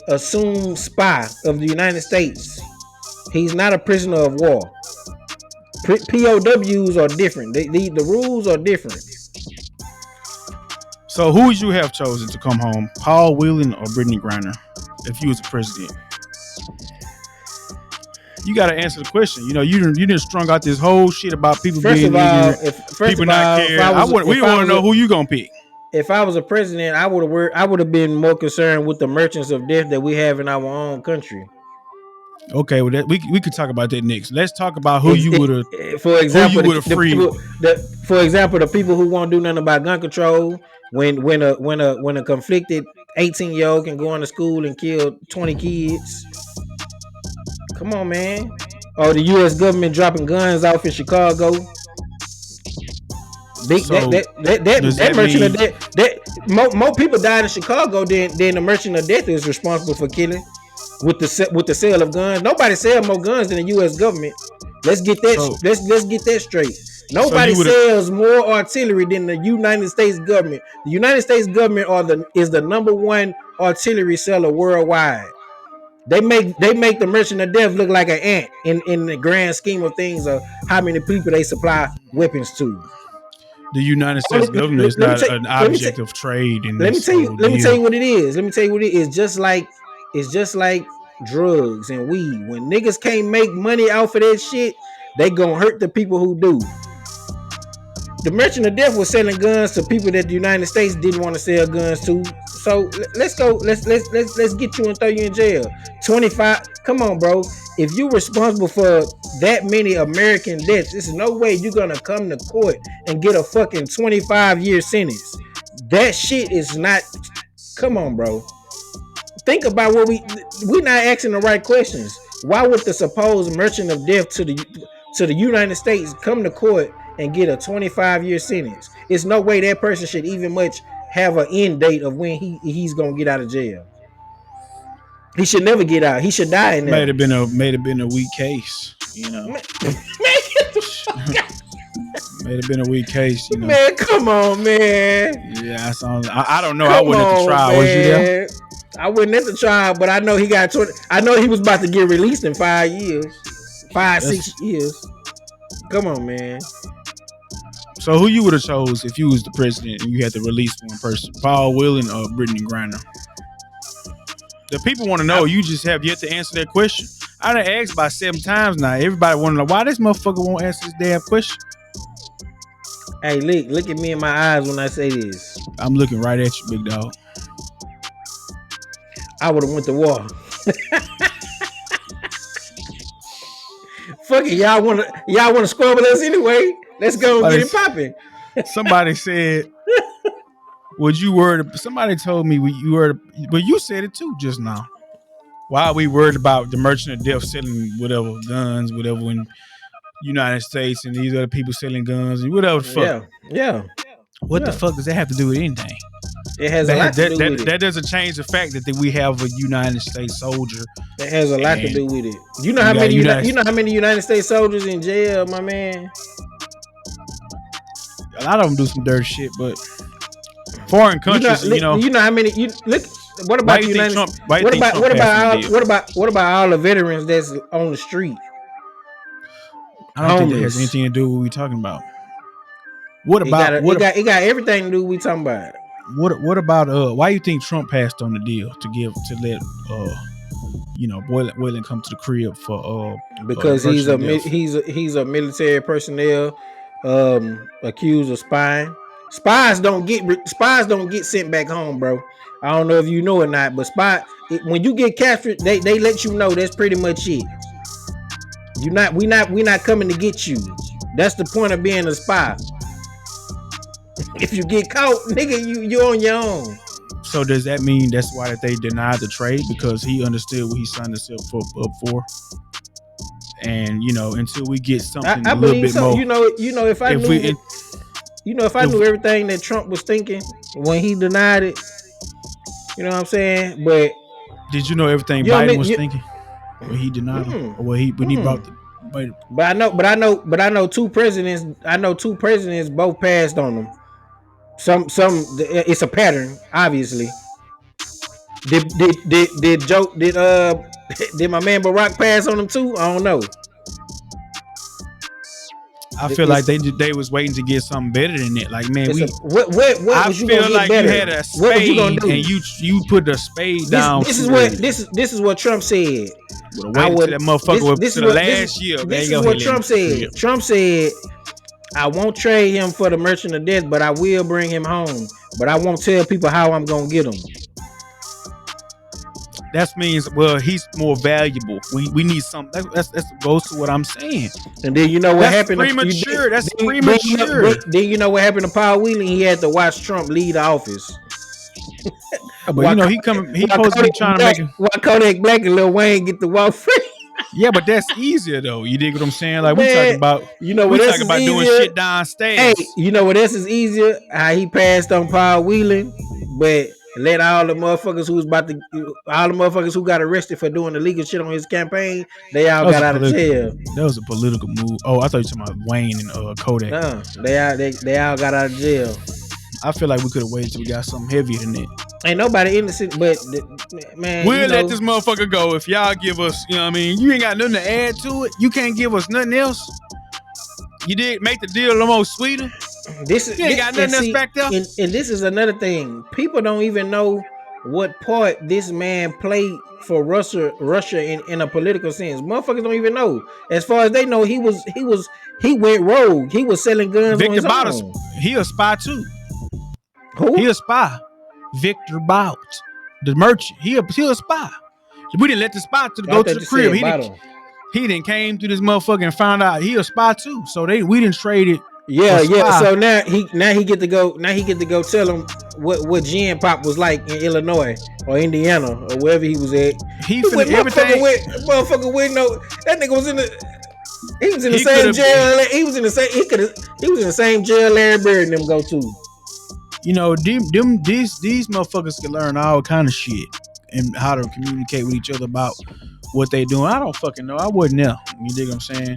assumed spy of the United States. He's not a prisoner of war. POWs are different. The rules are different. So who would you have chosen to come home, Paul Whelan or Brittany Griner, if you was the president? You got to answer the question. You didn't strung out this whole shit about people not caring. We want to know who you gonna pick. If I was a president, I would have been more concerned with the merchants of death that we have in our own country. Okay, well, we could talk about that next. Let's talk about who you would have. For example, the people who won't do nothing about gun control. When a conflicted 18-year-old can go into school and kill 20 kids. Come on, man. Or the U.S. government dropping guns off in Chicago. That merchant of death. More people died in Chicago than the merchant of death is responsible for killing with the sale of guns. Nobody sells more guns than the U.S. government. Let's get that. Let's get that straight. Nobody sells more artillery than the United States government. The United States government is the number one artillery seller worldwide. They make the merchant of death look like an ant in the grand scheme of things of how many people they supply weapons to. The United States government is not an object of trade. Let me tell you what it is. It's just like drugs and weed. When niggas can't make money off of that shit, they gonna hurt the people who do. The merchant of death was selling guns to people that the United States didn't want to sell guns to. So let's go. Let's get you and throw you in jail. 25. Come on, bro. If you're responsible for that many American deaths, there's no way you're gonna come to court and get a fucking 25-year sentence. That shit is not. Come on, bro. Think about what we're not asking the right questions. Why would the supposed merchant of death to the United States come to court and get a 25-year sentence? It's no way that person should even much have an end date of when he's gonna get out of jail. He should never get out. He should die in there. May have been a weak case, you know. Man, get the fuck out. May have been a weak case, you know. Man, come on, man. Yeah, I don't know. I wasn't at the trial. Was you there? I wasn't at the trial, but I know he got 20. I know he was about to get released in 5 years. 6 years. Come on, man. So who you would have chose if you was the president and you had to release one person? Paul Whelan or Brittany Griner? The people want to know. You just have yet to answer that question. I done asked about 7 times now. Everybody want to know why this motherfucker won't answer this damn question. Hey, look at me in my eyes when I say this. I'm looking right at you, big dog. I would have went to war. Fuck it, y'all wanna squabble with us anyway? Let's go and get it popping. Somebody said, "Would you worried?" Somebody told me you were, but you said it too just now. Why are we worried about the merchant of death selling whatever guns, whatever in United States, and these other people selling guns and whatever the fuck? Yeah. What the fuck does that have to do with anything? It has a lot to do with it. That doesn't change the fact that we have a United States soldier. It has a lot to do with it. You know how many United States soldiers in jail, my man? A lot of them do some dirty shit, but foreign countries, you know how many you look. What about the United States? What about all the veterans that's on the street? I don't think that has anything to do with what we're talking about. It got everything to do with what we talking about. What about why you think Trump passed on the deal to let Boylan come to the crib for because he's a military personnel accused of spying. Spies don't get sent back home, bro. I don't know if you know or not, but when you get captured, they let you know that's pretty much it. We not coming to get you. That's the point of being a spy. If you get caught, nigga, you on your own. So does that mean that's why that they denied the trade, because he understood what he signed himself up for? And until we get something I a little bit so. more, If I knew everything that Trump was thinking when he denied it, you know what I'm saying? But did you know everything Biden was thinking when he denied him, or when he brought the? But I know two presidents. I know two presidents both passed on them. Some it's a pattern, obviously. Did my man Barack pass on them too? I don't know. I feel like they was waiting to get something better than that. Like, man, what was you gonna get better? You had a spade and you put a spade down. This is what Trump said. I would that motherfucker to the last year. This is what Trump said. Trump said, I won't trade him for the merchant of death, but I will bring him home. But I won't tell people how I'm gonna get him. That means, well, he's more valuable. We need something. That goes to what I'm saying. And then you know what happened? Premature. That's premature. Then you know what happened to Paul Whelan? He had to watch Trump leave the office. But he supposed to be trying to make it. Why Kodak Black and Lil Wayne get the walk free? Yeah, but that's easier though. You dig what I'm saying? Like, we talking about doing shit downstairs. Hey, you know what else is easier? How he passed on Paul Whelan, but let all the motherfuckers who got arrested for doing illegal shit on his campaign, they all got out of jail. That was a political move. Oh, I thought you were talking about Wayne and Kodak. No, they all got out of jail. I feel like we could have waited till we got something heavier than that. Ain't nobody innocent, but man, we'll let this motherfucker go if y'all give us. You know what I mean? You ain't got nothing to add to it. You can't give us nothing else. You did make the deal a little more sweeter. You ain't got nothing else back there. And this is another thing. People don't even know what part this man played for Russia in a political sense. Motherfuckers don't even know. As far as they know, he went rogue. He was selling guns on his own. He a spy too. Who? He a spy. Victor Bout, the merchant. He a spy. We didn't let the spy go to the crib. He didn't came to this motherfucker and found out he a spy too. So we didn't trade it. Yeah. So now he get to go. Now he get to go tell him what gin pop was like in Illinois or Indiana or wherever he was at. He finna everything. Motherfucker with no. That nigga was in the. He was in the same jail. He was in the same. He was in the same jail Larry Bird and them go to. You know, these motherfuckers can learn all kind of shit and how to communicate with each other about what they doing. I don't fucking know. I wasn't there. You dig what I'm saying?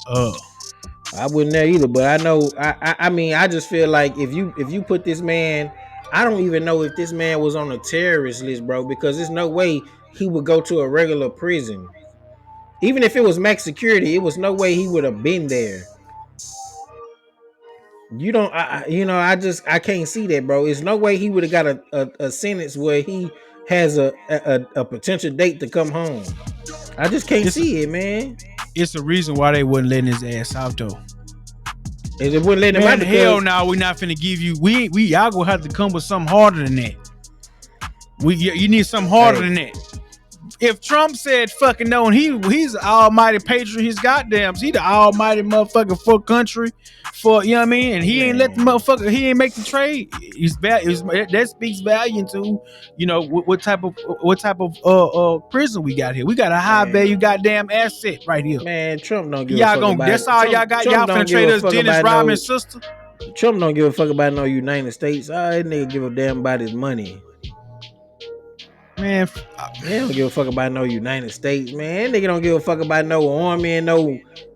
I wasn't there either, but I know. I mean, I just feel like if you put this man, I don't even know if this man was on a terrorist list, bro, because there's no way he would go to a regular prison. Even if it was max security, it was no way he would have been there. You don't, I can't see that, bro. There's no way he would have got a sentence where he has a potential date to come home. I just can't see it, man. It's the reason why they wouldn't let his ass out though. They wouldn't let him out. Hell no, we're not finna give you. Y'all gonna have to come with something harder than that. You need something harder than that. if Trump said fucking no, and he's the almighty patriot, his goddamns, he the almighty motherfucker for country, for you know what I mean, and he ain't let the motherfucker, he ain't make the trade. That speaks value to, you know, what type of prison we got here. We got a high value goddamn asset right here. Man, Trump don't give a fuck about that's all y'all got. Y'all finna trade us Dennis Rodman's sister. Trump don't give a fuck about no United States. All that nigga give a damn about his money. Man, he don't give a fuck about no United States, man. That nigga don't give a fuck about no army and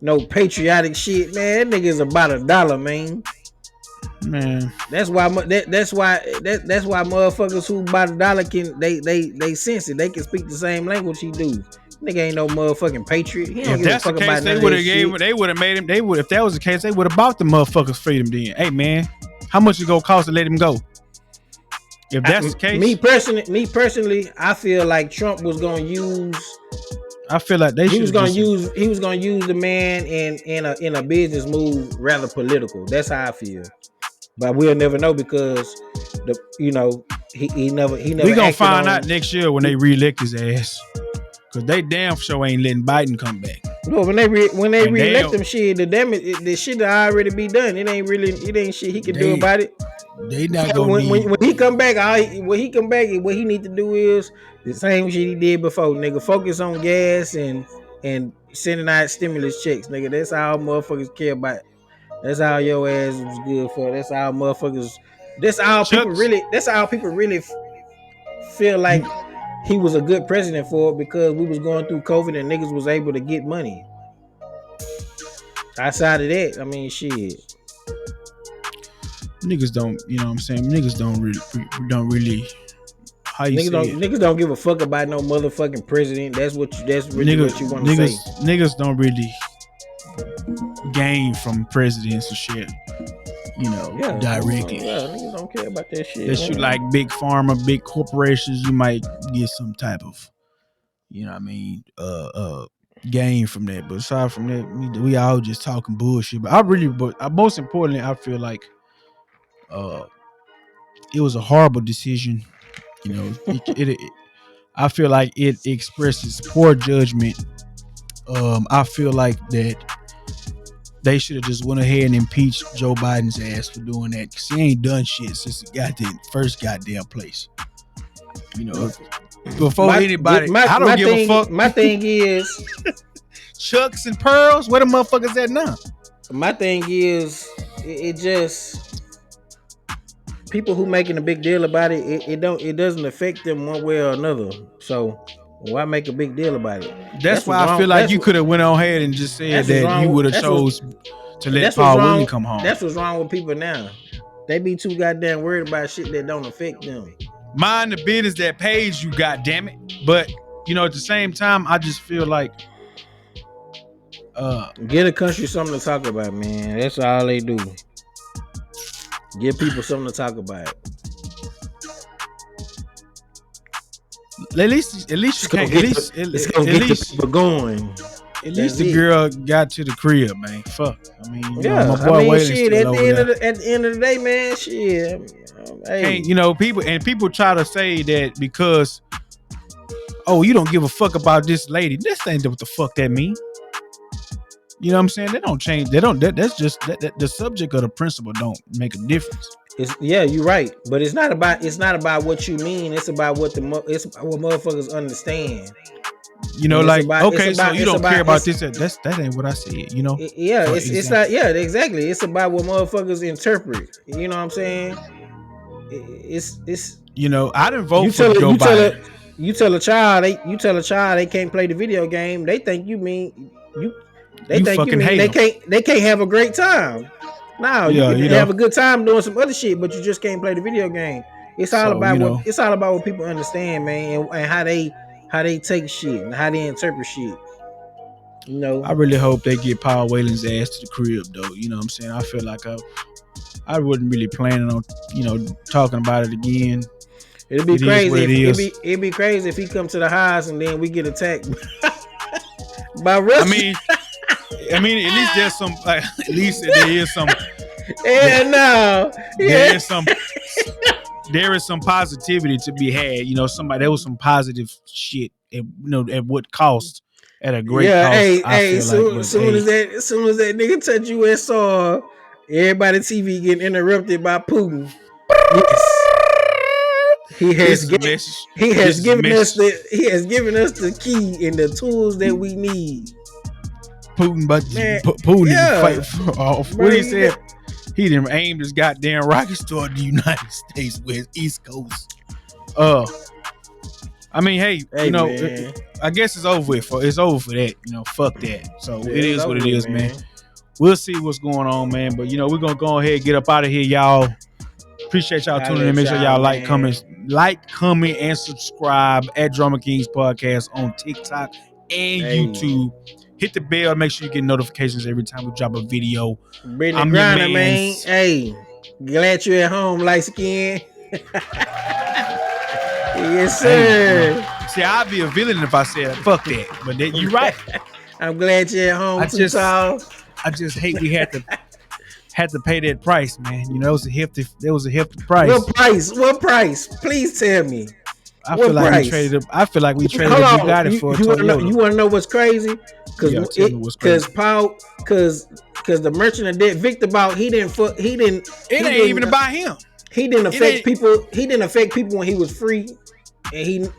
no patriotic shit, man. That nigga is about $1, man. Man, that's why motherfuckers who about $1 can they sense it. They can speak the same language he do. Nigga ain't no motherfucking patriot. He don't if give that's a fuck the case, about they would have made him. If that was the case, they would have bought the motherfuckers freedom. Then, hey man, how much it gonna cost to let him go? If that's the case, me personally, I feel like Trump was gonna use. I feel like he was gonna use the man in a business move, rather political. That's how I feel. But we'll never know because he never. We gonna find out next year when they reelect his ass, cause they damn sure ain't letting Biden come back. No, when they reelect him, shit, the shit already be done. It ain't shit he can do about it. They not gonna when he come back, what he need to do is the same shit he did before, nigga. Focus on gas and sending out stimulus checks, nigga. That's all motherfuckers care about. That's all your ass was good for. That's all motherfuckers. That's all people really feel like he was a good president for, because we was going through COVID and niggas was able to get money. Outside of that, I mean, shit. Niggas don't, you know what I'm saying? Niggas don't really. How you niggas don't give a fuck about no motherfucking president. That's really what you want to say. Niggas don't really gain from presidents or shit. You know, directly. Yeah, niggas don't care about that shit. Unless you like big pharma, big corporations, you might get some type of, you know what I mean, gain from that. But aside from that, we all just talking bullshit. But most importantly, I feel like it was a horrible decision. You know, I feel like it expresses poor judgment. I feel like that they should have just went ahead and impeached Joe Biden's ass for doing that, because he ain't done shit since the first goddamn place. You know, before anybody, I don't give a fuck. My thing is Chucks and Pearls. Where the motherfuckers at now? My thing is, it just people who making a big deal about it. It doesn't affect them one way or another. So why make a big deal about it? That's why I feel like you could have went on ahead and just said that you would have chose to let Paul Williams come home. That's what's wrong with people now. They be too goddamn worried about shit that don't affect them. Mind the business that pays you, goddammit. But you know, at the same time, I just feel like get a country something to talk about, man. That's all they do. Give people something to talk about. At least people going. At least the girl got to the crib, man. Fuck. I mean, my boy I mean, shit. At the end of the day, man, shit. Hey, you know, people try to say that because, you don't give a fuck about this lady. This ain't what the fuck that mean. You know what I'm saying? They don't change. That's just the subject of the principle don't make a difference. You're right, but it's not about what you mean. It's about what motherfuckers understand. You know, so you don't care about this. That ain't what I said. You know? It's not. Yeah, exactly. It's about what motherfuckers interpret. You know what I'm saying? It's. You know, I didn't vote for Joe Biden. You tell a child they can't play the video game. They think you mean you. They can't have a great time. No, you can have a good time doing some other shit, but you just can't play the video game. It's all about what people understand, man, and how they take shit and how they interpret shit. You know, I really hope they get Paul Whelan's ass to the crib, though. You know what I'm saying? I feel like I wasn't really planning on, talking about it again. It'd be crazy. It'd be crazy if he come to the house and then we get attacked by Russia. I mean, at least there's some. At least there is some. Yeah, no. There is some. there is some positivity to be had. You know, there was some positive shit. At what cost? At a great cost. Hey. Soon as that nigga touch USR, everybody TV getting interrupted by Putin. Yes. He has given us the key and the tools that we need. Putin, but Putin need to fight off. What he said, he didn't aim his goddamn rockets toward the United States with East Coast. I mean, hey, you know, I guess it's over with. It's over for that. You know, fuck that. So it is what it is, man. We'll see what's going on, man. But you know, we're gonna go ahead and get up out of here, y'all. Appreciate y'all tuning in. Make sure y'all like, comment, and subscribe at Drama Kings Podcast on TikTok and YouTube. Hit the bell. Make sure you get notifications every time we drop a video. I'm Grinder, man. Hey, glad you're at home, light skin. Yes, sir. Hey, see, I'd be a villain if I said fuck that. But you're right. I'm glad you're at home. I just hate we had to pay that price, man. You know, it was a hefty price. What price? Please tell me. I feel like we traded the Bugatti for a Toyota. You want to know what's crazy? Because the merchant of debt Victor bought, it ain't even about him. He didn't affect people. He didn't affect people when he was free, and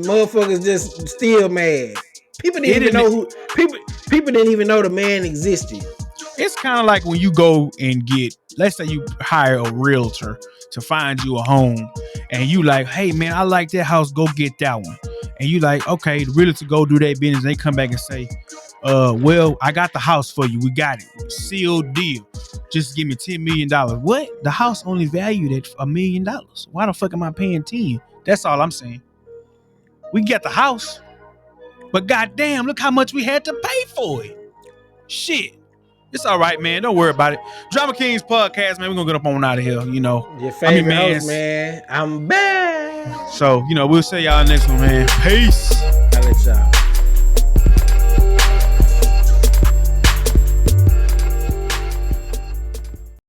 motherfuckers just still mad. People didn't even know the man existed. It's kind of like when you go and let's say you hire a realtor to find you a home, and you like, hey man, I like that house, go get that one. And you like, okay, the realtor go do their business. They come back and say, well, I got the house for you. We got it. Sealed deal. Just give me $10 million. What? The house only valued at $1 million. Why the fuck am I paying 10? That's all I'm saying. We got the house, but goddamn, look how much we had to pay for it. Shit. It's all right, man. Don't worry about it. Drama Kings Podcast, man. We're gonna get up on out of here. You know, your favorite host, man. I'm back. So, you know, we'll see y'all next one, man. Peace.